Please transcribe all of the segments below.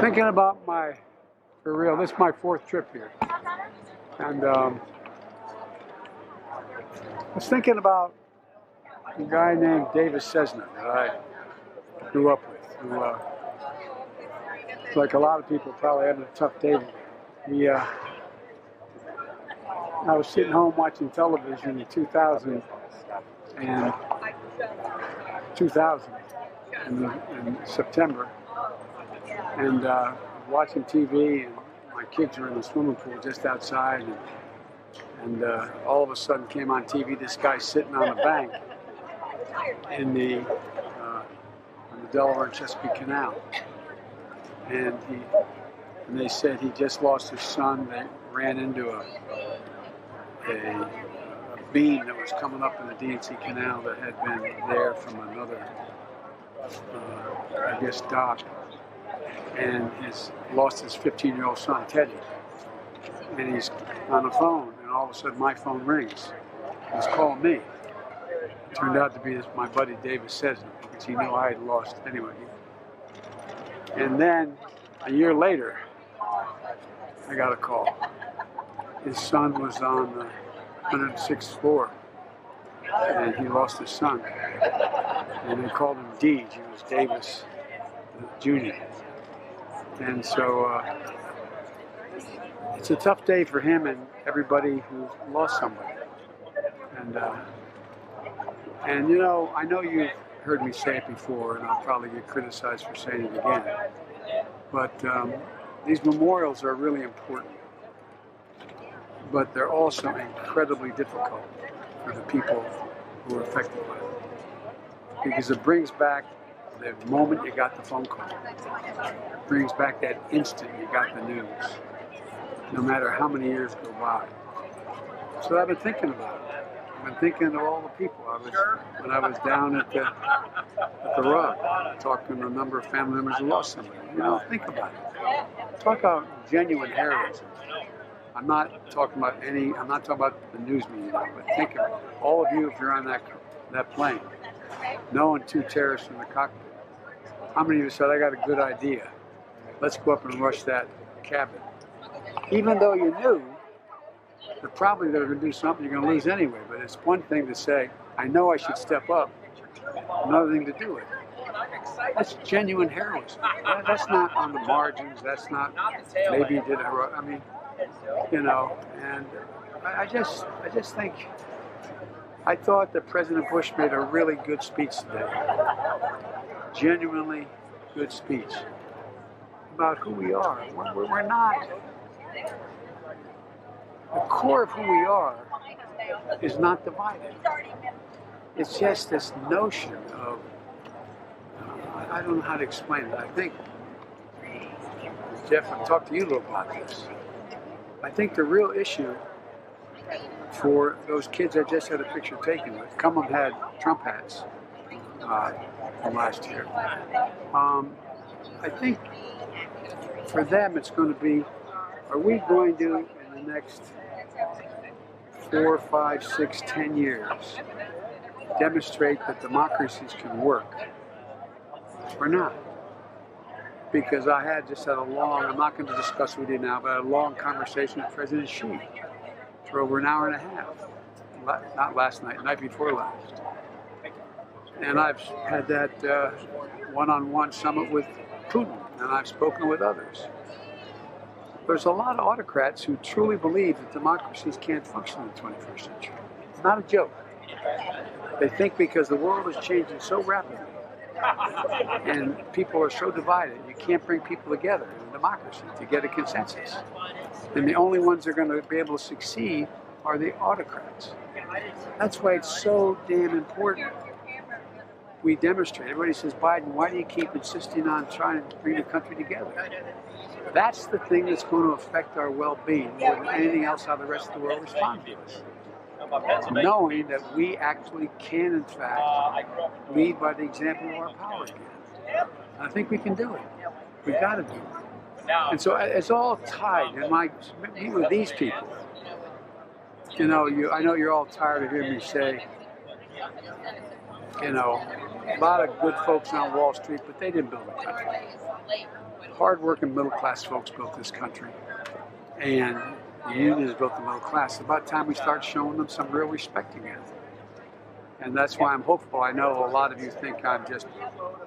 Thinking about for real, this is my 4th trip here. And I was thinking about a guy named Davis Cessna that I grew up with, who, like a lot of people, probably having a tough day today. I was sitting home watching television in 2000 in September, and watching TV, and my kids were in the swimming pool just outside, and all of a sudden came on TV this guy sitting on a bank in the Delaware and Chesapeake Canal, and they said he just lost his son. They ran into a beam that was coming up in the D&C Canal that had been there from another, I guess, dock, and lost his 15-year-old son, Teddy. And he's on the phone, and all of a sudden my phone rings. He's calling me. It turned out to be my buddy Davis Cessna, because he knew I had lost anyway. And then a year later, I got a call. His son was on the 106th floor, and he lost his son. And they called him Deej. He was Davis Jr. And so it's a tough day for him and everybody who lost somebody. And you know, I know you've heard me say it before, and I'll probably get criticized for saying it again, but these memorials are really important. But they're also incredibly difficult for the people who are affected by it. Because it brings back the moment you got the phone call. It brings back that instant you got the news, no matter how many years go by. So I've been thinking about it. I've been thinking of all the people. When I was down at the Rug, talking to a number of family members who lost somebody. You know, think about it. Talk about genuine heroism. I'm not talking about the news media, but think of all of you, if you're on that plane, knowing 2 terrorists in the cockpit. How many of you said, I got a good idea. Let's go up and rush that cabin. Even though you knew that probably they're going to do something you're going to lose anyway, but it's one thing to say, I know I should step up. Another thing to do it. That's genuine heroism. That's not on the margins. That's not maybe you did it. I mean, you know, and I just think, I thought that President Bush made a really good speech today. Genuinely good speech about who we are. We're not, the core of who we are is not divided. It's just this notion of, I don't know how to explain it. I think, Jeff, I'll talk to you a little about this. I think the real issue for those kids I just had a picture taken with, some of them had Trump hats from last year. I think for them it's going to be, are we going to, in the next 4, 5, 6, 10 years, demonstrate that democracies can work or not? Because I had just had a long, I'm not going to discuss with you now, but I had a long conversation with President Xi for over an hour and a half. Not last night, night before last. And I've had that one-on-one summit with Putin, and I've spoken with others. There's a lot of autocrats who truly believe that democracies can't function in the 21st century. It's not a joke. They think because the world is changing so rapidly, and people are so divided, you can't bring people together in a democracy to get a consensus. And the only ones that are going to be able to succeed are the autocrats. That's why it's so damn important we demonstrate. Everybody says, Biden, why do you keep insisting on trying to bring the country together? That's the thing that's going to affect our well-being more than anything else, how the rest of the world responds to us. Knowing that we actually can, in fact, lead by the example of our power again. I think we can do it. We've got to do it. And so it's all tied. And my meeting with these people, you know, I know you're all tired of hearing me say, you know, a lot of good folks on Wall Street, but they didn't build the country. hard-working middle-class folks built this country, and the unions built the middle class. It's about time we start showing them some real respect again. And that's why I'm hopeful. I know a lot of you think I'm just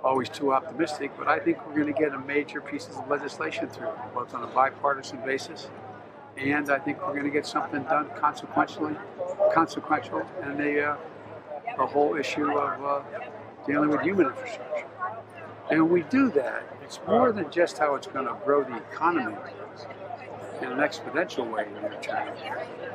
always too optimistic, but I think we're going to get a major pieces of legislation through, both on a bipartisan basis, and I think we're going to get something done consequential, and the whole issue of dealing with human infrastructure. And when we do that, it's more than just how it's going to grow the economy in an exponential way in near term.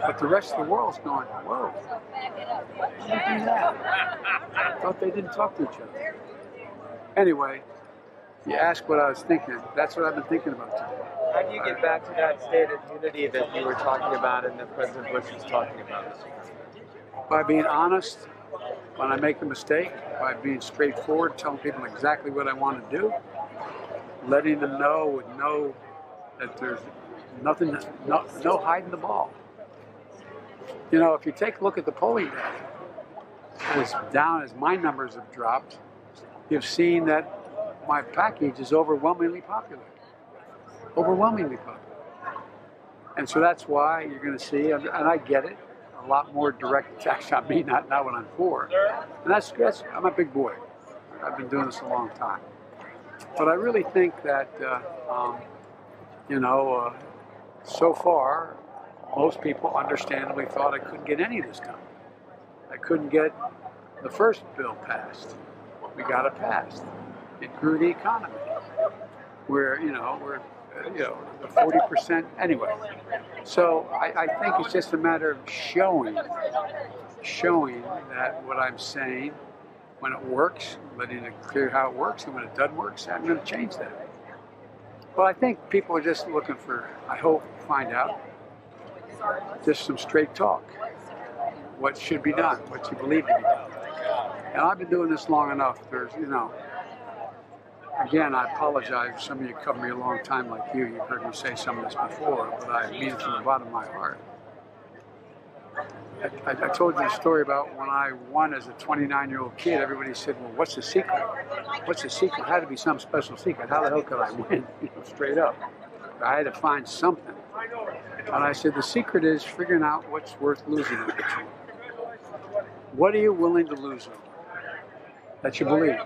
But the rest of the world's going, whoa, how did they do that? I thought they didn't talk to each other. Anyway, you ask what I was thinking. That's what I've been thinking about today. How do you get back to that state of unity that you were talking about and that President Bush was talking about? By being honest when I make a mistake, by being straightforward, telling people exactly what I want to do, letting them know that there's nothing, no hiding the ball. You know, if you take a look at the polling data, as down as my numbers have dropped, you've seen that my package is overwhelmingly popular. Overwhelmingly popular. And so that's why you're going to see, and I get it, a lot more direct attacks on me, not what I'm for. And that's I'm a big boy. I've been doing this a long time. But I really think that, so far, most people understandably thought I couldn't get any of this done. I couldn't get the first bill passed. We got it passed. It grew the economy. We're the 40% anyway. So I think it's just a matter of showing that what I'm saying, when it works, letting it clear how it works, and when it doesn't work, I'm going to change that. Well, I think people are just looking for, I hope, find out just some straight talk. What should be done, what you believe to be done. And I've been doing this long enough. There's, again, I apologize. Some of you covered me a long time like you. You've heard me say some of this before, but I mean it from the bottom of my heart. I told you a story about when I won as a 29-year-old kid. Everybody said, well, what's the secret? What's the secret? It had to be some special secret. How the hell could I win? Straight up. I had to find something. And I said, the secret is figuring out what's worth losing over to. What are you willing to lose over? That you believe.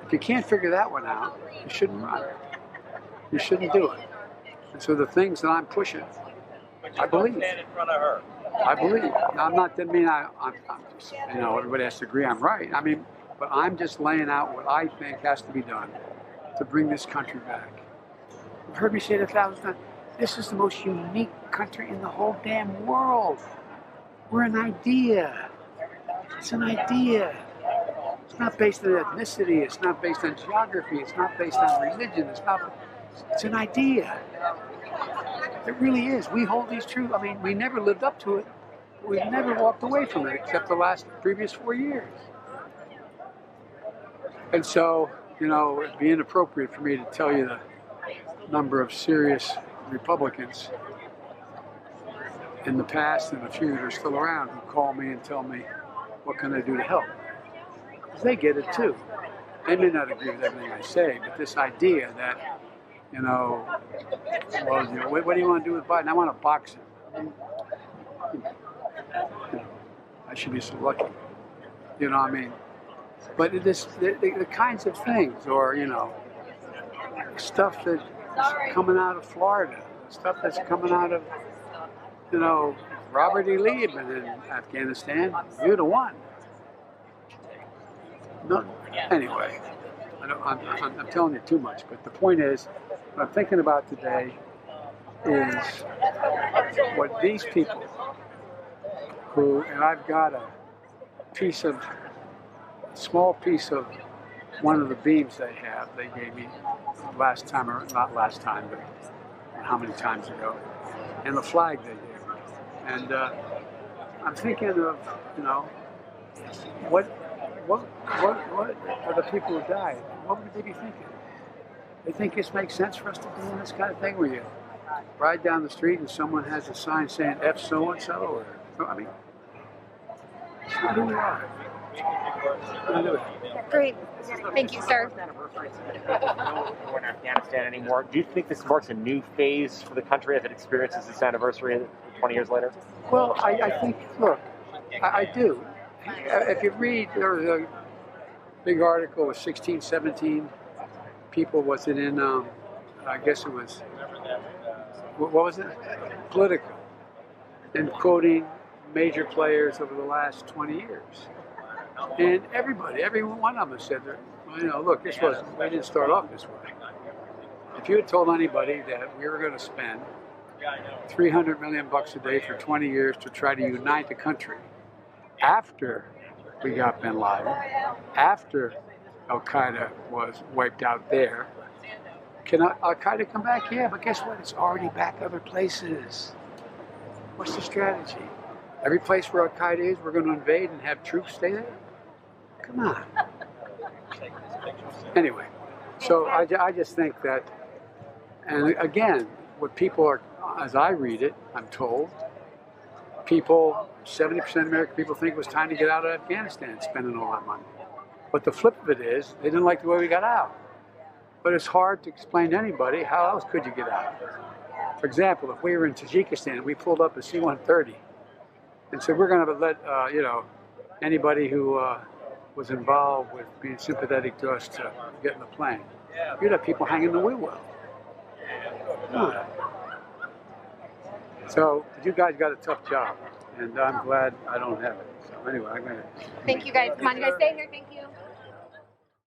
If you can't figure that one out, you shouldn't run. You shouldn't do it. And so the things that I'm pushing, I believe. I believe. Now, I'm not, didn't mean I'm just, everybody has to agree I'm right. I mean, but I'm just laying out what I think has to be done to bring this country back. You've heard me say it 1,000 times. This is the most unique country in the whole damn world. We're an idea. It's an idea. It's not based on ethnicity. It's not based on geography. It's not based on religion. It's an idea. It really is. We hold these truths. I mean, we never lived up to it. We've never walked away from it except the previous 4 years. And so, it'd be inappropriate for me to tell you the number of serious Republicans in the past and a few that are still around who call me and tell me, what can I do to help? Because they get it too. They may not agree with everything I say, but this idea that, what do you want to do with Biden? I want to box him. I should be so lucky. But it is the kinds of things, or, stuff that's coming out of Florida, stuff that's coming out of, Robert E. Lee had been in Afghanistan. You'd have won. No, anyway, I'm telling you too much, but the point is, what I'm thinking about today is what these people who, and I've got a small piece of one of the beams they gave me last time, or not last time, but how many times ago, and the flag they gave me. And I'm thinking of, what are the people who died? What would they be thinking? They think this makes sense for us to do this kind of thing where you ride down the street and someone has a sign saying F so-and-so, or, I mean, it's not who we are. Great. Thank you, sir. We're in Afghanistan anymore. Do you think this marks a new phase for the country as it experiences this anniversary 20 years later? Well, I think, look, I do. If you read, there was a big article with 16, 17 people, was it in, I guess it was, what was it? Political. And quoting major players over the last 20 years. And every one of them said that, well, look, we didn't start off this way. If you had told anybody that we were going to spend $300 million a day for 20 years to try to unite the country after we got bin Laden, after Al Qaeda was wiped out there, can Al Qaeda come back? Yeah, but guess what? It's already back other places. What's the strategy? Every place where Al Qaeda is, we're going to invade and have troops stay there? Come on. Anyway, so I just think that, and again, what people are, as I read it, I'm told, 70% of American people think it was time to get out of Afghanistan, spending all that money. But the flip of it is, they didn't like the way we got out. But it's hard to explain to anybody, how else could you get out? For example, if we were in Tajikistan and we pulled up a C-130 and said, we're going to let, anybody who was involved with being sympathetic to us to get in the plane, you'd have people hanging the wheel well. So you guys got a tough job, and I'm glad I don't have it. So anyway, I'm going to... Thank you, guys. Come on, you guys stay here. Thank you.